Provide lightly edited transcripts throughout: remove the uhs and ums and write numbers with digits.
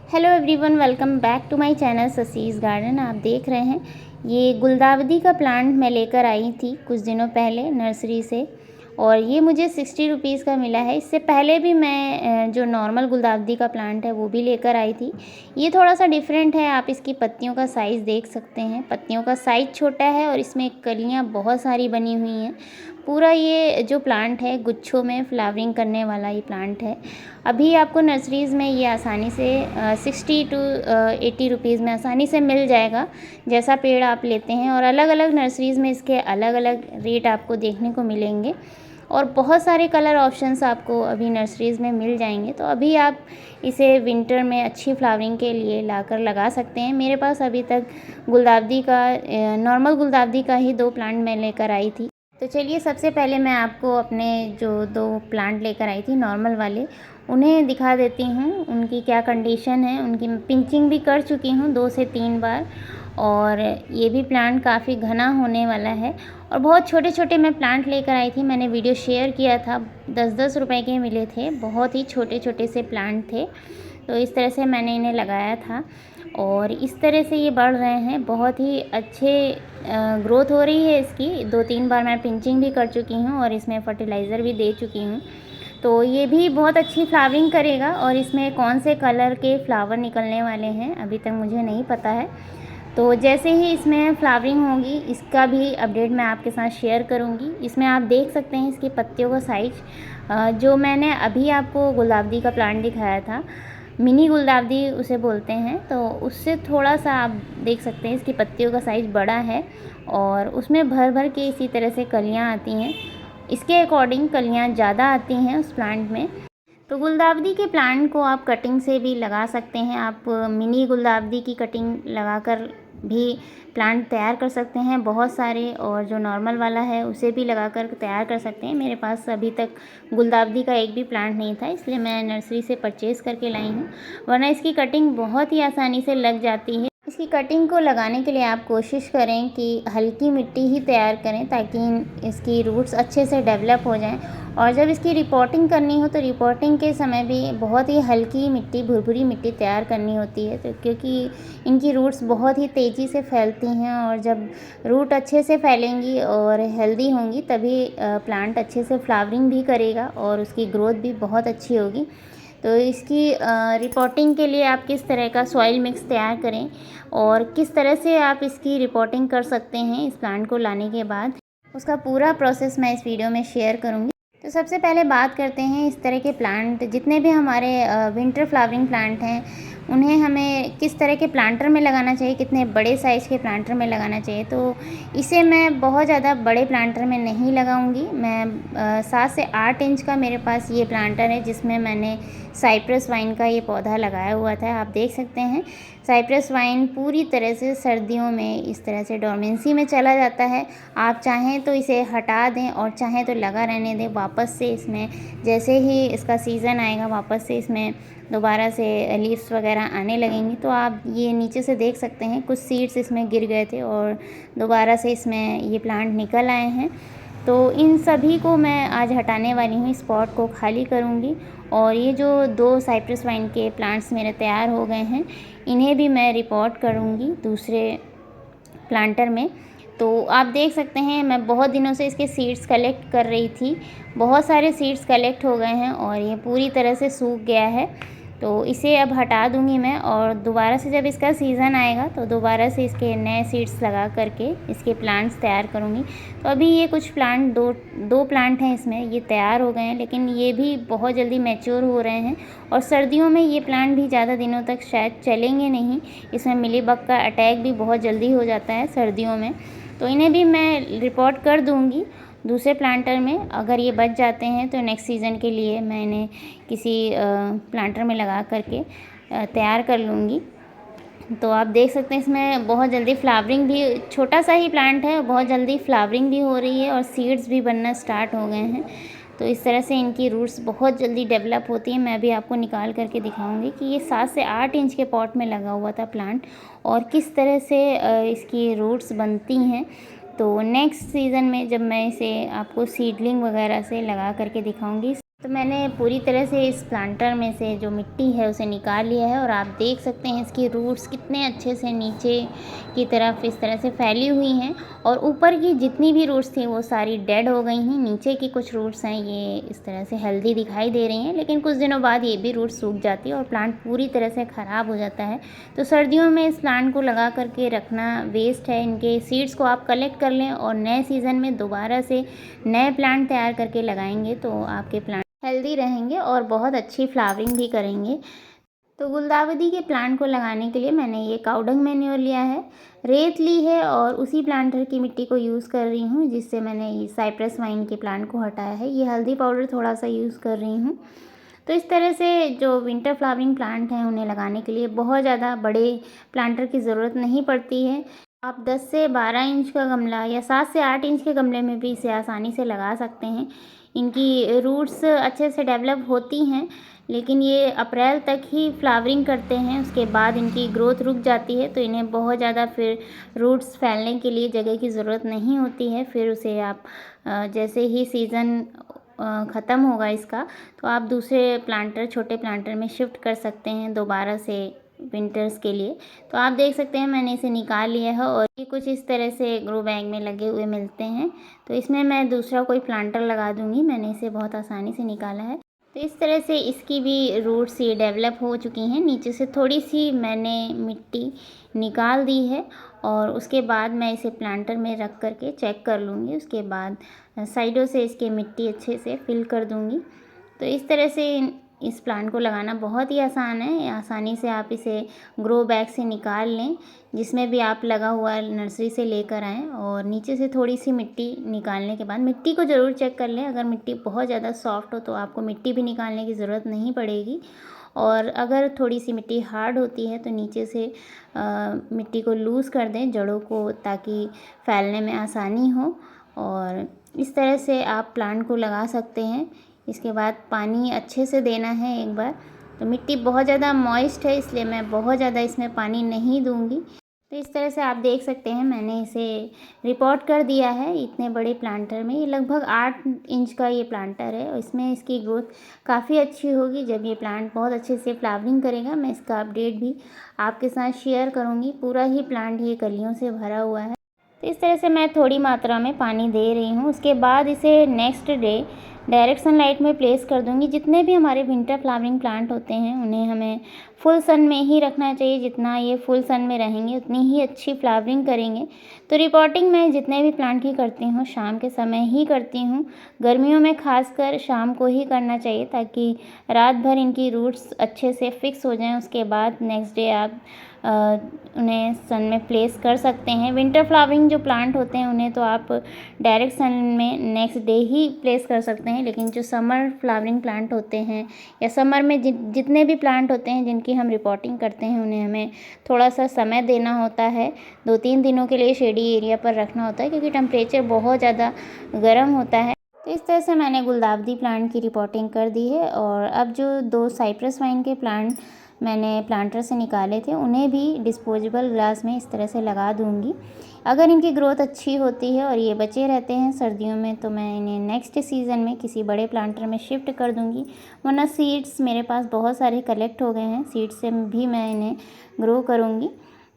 Hello everyone, welcome back to my channel Sasi's garden. आप देख रहे हैं ये गुलदावदी का प्लांट मैं लेकर आई थी कुछ दिनों पहले नर्सरी से, और ये मुझे 60 रुपीज़ का मिला है। इससे पहले भी मैं जो नॉर्मल गुलदावदी का प्लांट है वो भी लेकर आई थी। ये थोड़ा सा डिफरेंट है। आप इसकी पत्तियों का साइज़ देख सकते हैं। पत्तियों का साइज़ छोटा है और इसमें कलियाँ बहुत सारी बनी हुई हैं। पूरा ये जो प्लांट है गुच्छों में फ्लावरिंग करने वाला ये प्लांट है। अभी आपको नर्सरीज़ में ये आसानी से 60 टू 80 रुपीज़ में आसानी से मिल जाएगा, जैसा पेड़ आप लेते हैं। और अलग अलग नर्सरीज़ में इसके अलग अलग रेट आपको देखने को मिलेंगे, और बहुत सारे कलर ऑप्शंस आपको अभी नर्सरीज़ में मिल जाएंगे। तो अभी आप इसे विंटर में अच्छी फ्लावरिंग के लिए लाकर लगा सकते हैं। मेरे पास अभी तक गुलदावदी का नॉर्मल गुलदावदी का ही 2 प्लांट मैं लेकर आई थी। तो चलिए, सबसे पहले मैं आपको अपने जो 2 प्लांट लेकर आई थी नॉर्मल वाले, उन्हें दिखा देती हूँ उनकी क्या कंडीशन है। उनकी मैं पिंचिंग भी कर चुकी हूँ 2 से 3 बार, और ये भी प्लांट काफ़ी घना होने वाला है। और बहुत छोटे छोटे मैं प्लांट लेकर आई थी, मैंने वीडियो शेयर किया था, 10-10 रुपए के मिले थे। बहुत ही छोटे छोटे से प्लांट थे, तो इस तरह से मैंने इन्हें लगाया था और इस तरह से ये बढ़ रहे हैं। बहुत ही अच्छे ग्रोथ हो रही है इसकी। 2-3 बार मैं पिंचिंग भी कर चुकी हूँ और इसमें फर्टिलाइज़र भी दे चुकी हूँ। तो ये भी बहुत अच्छी फ्लावरिंग करेगा। और इसमें कौन से कलर के फ्लावर निकलने वाले हैं अभी तक मुझे नहीं पता है। तो जैसे ही इसमें फ्लावरिंग होगी इसका भी अपडेट मैं आपके साथ शेयर करूंगी। इसमें आप देख सकते हैं इसकी पत्तियों का साइज, जो मैंने अभी आपको गुलदावदी का प्लांट दिखाया था, मिनी गुलदावदी उसे बोलते हैं, तो उससे थोड़ा सा आप देख सकते हैं इसकी पत्तियों का साइज़ बड़ा है। और उसमें भर भर के इसी तरह से कलियां आती हैं। इसके अकॉर्डिंग कलियां ज़्यादा आती हैं उस प्लांट में। तो गुलदावदी के प्लांट को आप कटिंग से भी लगा सकते हैं। आप मिनी गुलदावदी की कटिंग लगाकर भी प्लांट तैयार कर सकते हैं बहुत सारे, और जो नॉर्मल वाला है उसे भी लगाकर तैयार कर सकते हैं। मेरे पास अभी तक गुलदावदी का एक भी प्लांट नहीं था, इसलिए मैं नर्सरी से परचेज़ करके लाई हूँ, वरना इसकी कटिंग बहुत ही आसानी से लग जाती है। इसकी कटिंग को लगाने के लिए आप कोशिश करें कि हल्की मिट्टी ही तैयार करें, ताकि इसकी रूट्स अच्छे से डेवलप हो जाएं। और जब इसकी रिपोर्टिंग करनी हो तो रिपोर्टिंग के समय भी बहुत ही हल्की मिट्टी, भुरभुरी मिट्टी तैयार करनी होती है, तो क्योंकि इनकी रूट्स बहुत ही तेज़ी से फैलती हैं। और जब रूट अच्छे से फैलेंगी और हेल्दी होंगी तभी प्लांट अच्छे से फ्लावरिंग भी करेगा और उसकी ग्रोथ भी बहुत अच्छी होगी। तो इसकी रिपोर्टिंग के लिए आप किस तरह का सॉइल मिक्स तैयार करें और किस तरह से आप इसकी रिपोर्टिंग कर सकते हैं इस प्लांट को लाने के बाद, उसका पूरा प्रोसेस मैं इस वीडियो में शेयर करूंगी। तो सबसे पहले बात करते हैं इस तरह के प्लांट, जितने भी हमारे विंटर फ्लावरिंग प्लांट हैं उन्हें हमें किस तरह के प्लांटर में लगाना चाहिए, कितने बड़े साइज़ के प्लांटर में लगाना चाहिए। तो इसे मैं बहुत ज़्यादा बड़े प्लांटर में नहीं लगाऊंगी। मैं 7 से 8 इंच का मेरे पास ये प्लांटर है, जिसमें मैंने साइप्रस वाइन का ये पौधा लगाया हुआ था। आप देख सकते हैं साइप्रस वाइन पूरी तरह से सर्दियों में इस तरह से डोरमेंसी में चला जाता है। आप चाहें तो इसे हटा दें और चाहें तो लगा रहने दें। वापस से इसमें जैसे ही इसका सीज़न आएगा वापस से इसमें दोबारा से लीव्स वगैरह आने लगेंगी। तो आप ये नीचे से देख सकते हैं कुछ सीड्स इसमें गिर गए थे और दोबारा से इसमें ये प्लांट निकल आए हैं। तो इन सभी को मैं आज हटाने वाली हूँ, स्पॉट को खाली करूँगी। और ये जो 2 साइप्रस वाइन के प्लांट्स मेरे तैयार हो गए हैं, इन्हें भी मैं रिपोर्ट करूँगी दूसरे प्लांटर में। तो आप देख सकते हैं मैं बहुत दिनों से इसके सीड्स कलेक्ट कर रही थी। बहुत सारे सीड्स कलेक्ट हो गए हैं और ये पूरी तरह से सूख गया है। तो इसे अब हटा दूंगी मैं, और दोबारा से जब इसका सीज़न आएगा तो दोबारा से इसके नए सीड्स लगा करके इसके प्लांट्स तैयार करूंगी। तो अभी ये कुछ प्लांट दो प्लांट हैं इसमें, ये तैयार हो गए हैं, लेकिन ये भी बहुत जल्दी मैच्योर हो रहे हैं। और सर्दियों में ये प्लांट भी ज़्यादा दिनों तक शायद चलेंगे नहीं। इसमें मिलीबग का अटैक भी बहुत जल्दी हो जाता है सर्दियों में। तो इन्हें भी मैं रिपोर्ट कर दूँगी दूसरे प्लांटर में। अगर ये बच जाते हैं तो नेक्स्ट सीज़न के लिए मैं इन्हें किसी प्लांटर में लगा करके तैयार कर लूँगी। तो आप देख सकते हैं इसमें बहुत जल्दी फ्लावरिंग भी, छोटा सा ही प्लांट है, बहुत जल्दी फ्लावरिंग भी हो रही है और सीड्स भी बनना स्टार्ट हो गए हैं। तो इस तरह से इनकी रूट्स बहुत जल्दी डेवलप होती हैं। मैं भी आपको निकाल करके दिखाऊंगी कि ये 7 से 8 इंच के पॉट में लगा हुआ था प्लांट, और किस तरह से इसकी रूट्स बनती हैं। तो नेक्स्ट सीज़न में जब मैं इसे आपको सीडलिंग वगैरह से लगा करके दिखाऊंगी। तो मैंने पूरी तरह से इस प्लांटर में से जो मिट्टी है उसे निकाल लिया है और आप देख सकते हैं इसकी रूट्स कितने अच्छे से नीचे की तरफ इस तरह से फैली हुई हैं और ऊपर की जितनी भी रूट्स थी वो सारी डेड हो गई हैं। नीचे की कुछ रूट्स हैं ये इस तरह से हेल्दी दिखाई दे रही हैं, लेकिन कुछ दिनों बाद ये भी रूट्स सूख जाती है और प्लांट पूरी तरह से ख़राब हो जाता है। तो सर्दियों में इस प्लांट को लगा करके रखना वेस्ट है। इनके सीड्स को आप कलेक्ट कर लें और नए सीज़न में दोबारा से नए प्लांट तैयार करके लगाएंगे तो आपके प्लांट हेल्दी रहेंगे और बहुत अच्छी फ्लावरिंग भी करेंगे। तो गुलदाउदी के प्लांट को लगाने के लिए मैंने ये काउडंग मैन्योर लिया है, रेत ली है और उसी प्लांटर की मिट्टी को यूज़ कर रही हूँ जिससे मैंने ये साइप्रस वाइन के प्लांट को हटाया है। ये हल्दी पाउडर थोड़ा सा यूज़ कर रही हूँ। तो इस तरह से जो विंटर फ्लावरिंग प्लांट हैं उन्हें लगाने के लिए बहुत ज़्यादा बड़े प्लांटर की ज़रूरत नहीं पड़ती है। आप 10 से 12 इंच का गमला या 7 से 8 इंच के गमले में भी इसे आसानी से लगा सकते हैं। इनकी रूट्स अच्छे से डेवलप होती हैं, लेकिन ये अप्रैल तक ही फ्लावरिंग करते हैं, उसके बाद इनकी ग्रोथ रुक जाती है। तो इन्हें बहुत ज़्यादा फिर रूट्स फैलने के लिए जगह की ज़रूरत नहीं होती है। फिर उसे आप जैसे ही सीज़न ख़त्म होगा इसका, तो आप दूसरे प्लांटर छोटे प्लांटर में शिफ्ट कर सकते हैं दोबारा से विंटर्स के लिए। तो आप देख सकते हैं मैंने इसे निकाल लिया है और ये कुछ इस तरह से ग्रो बैग में लगे हुए मिलते हैं। तो इसमें मैं दूसरा कोई प्लांटर लगा दूंगी। मैंने इसे बहुत आसानी से निकाला है। तो इस तरह से इसकी भी रूट्स ये डेवलप हो चुकी हैं। नीचे से थोड़ी सी मैंने मिट्टी निकाल दी है और उसके बाद मैं इसे प्लांटर में रख करके चेक कर लूँगी। उसके बाद साइडों से इसके मिट्टी अच्छे से फिल कर दूँगी। तो इस तरह से इस प्लांट को लगाना बहुत ही आसान है। आसानी से आप इसे ग्रो बैग से निकाल लें, जिसमें भी आप लगा हुआ नर्सरी से लेकर आएँ और नीचे से थोड़ी सी मिट्टी निकालने के बाद मिट्टी को ज़रूर चेक कर लें। अगर मिट्टी बहुत ज़्यादा सॉफ्ट हो तो आपको मिट्टी भी निकालने की ज़रूरत नहीं पड़ेगी और अगर थोड़ी सी मिट्टी हार्ड होती है तो नीचे से मिट्टी को लूज़ कर दें जड़ों को, ताकि फैलने में आसानी हो। और इस तरह से आप प्लांट को लगा सकते हैं। इसके बाद पानी अच्छे से देना है एक बार। तो मिट्टी बहुत ज़्यादा मॉइस्ट है, इसलिए मैं बहुत ज़्यादा इसमें पानी नहीं दूंगी। तो इस तरह से आप देख सकते हैं मैंने इसे रिपोर्ट कर दिया है इतने बड़े प्लांटर में। ये लगभग 8 इंच का ये प्लांटर है और इसमें इसकी ग्रोथ काफ़ी अच्छी होगी। जब ये प्लांट बहुत अच्छे से फ्लावरिंग करेगा मैं इसका अपडेट भी आपके साथ शेयर करूँगी। पूरा ही प्लांट ये कलियों से भरा हुआ है। तो इस तरह से मैं थोड़ी मात्रा में पानी दे रही हूँ। उसके बाद इसे नेक्स्ट डे डायरेक्ट सनलाइट में प्लेस कर दूँगी। जितने भी हमारे विंटर फ्लावरिंग प्लांट होते हैं उन्हें हमें फुल सन में ही रखना चाहिए। जितना ये फुल सन में रहेंगे उतनी ही अच्छी फ्लावरिंग करेंगे। तो रिपोर्टिंग मैं जितने भी प्लांट की करती हूँ शाम के समय ही करती हूँ। गर्मियों में खासकर शाम को ही करना चाहिए, ताकि रात भर इनकी रूट्स अच्छे से फिक्स हो जाएँ। उसके बाद नेक्स्ट डे आप उन्हें सन में प्लेस कर सकते हैं। विंटर फ्लावरिंग जो प्लांट होते हैं उन्हें तो आप डायरेक्ट सन में नेक्स्ट डे ही प्लेस कर सकते हैं, लेकिन जो समर फ्लावरिंग प्लांट होते हैं या समर में जितने भी प्लांट होते हैं जिनकी हम रिपोर्टिंग करते हैं उन्हें हमें थोड़ा सा समय देना होता है। 2-3 दिनों के लिए शेडी एरिया पर रखना होता है, क्योंकि टेम्परेचर बहुत ज़्यादा गर्म होता है। तो इस तरह से मैंने गुलदाउदी प्लांट की रिपोर्टिंग कर दी है और अब जो 2 साइप्रस वाइन के प्लांट मैंने प्लांटर से निकाले थे उन्हें भी डिस्पोजेबल ग्लास में इस तरह से लगा दूंगी। अगर इनकी ग्रोथ अच्छी होती है और ये बचे रहते हैं सर्दियों में तो मैं इन्हें नेक्स्ट सीज़न में किसी बड़े प्लांटर में शिफ्ट कर दूंगी। वरना सीड्स मेरे पास बहुत सारे कलेक्ट हो गए हैं, सीड्स से भी मैं इन्हें ग्रो करूँगी।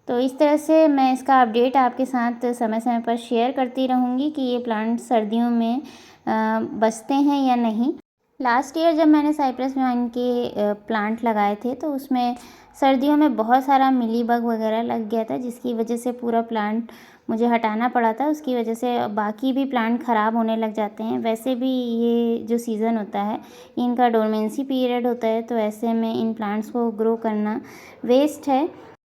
तो इस तरह से मैं इसका अपडेट आपके साथ समय समय पर शेयर करती रहूँगी कि ये प्लांट सर्दियों में बचते हैं या नहीं। लास्ट ईयर जब मैंने साइप्रस वाइन के प्लांट लगाए थे तो उसमें सर्दियों में बहुत सारा मिली बग वगैरह लग गया था, जिसकी वजह से पूरा प्लांट मुझे हटाना पड़ा था। उसकी वजह से बाकी भी प्लांट ख़राब होने लग जाते हैं। वैसे भी ये जो सीज़न होता है इनका डोरमेंसी पीरियड होता है, तो ऐसे में इन प्लांट्स को ग्रो करना वेस्ट है।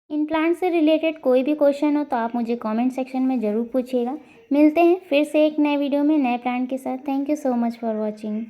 इन प्लांट से रिलेटेड कोई भी क्वेश्चन हो तो आप मुझे कमेंट सेक्शन में ज़रूर पूछिएगा। मिलते हैं फिर से एक नए वीडियो में नए प्लांट के साथ। Thank you so much for watching.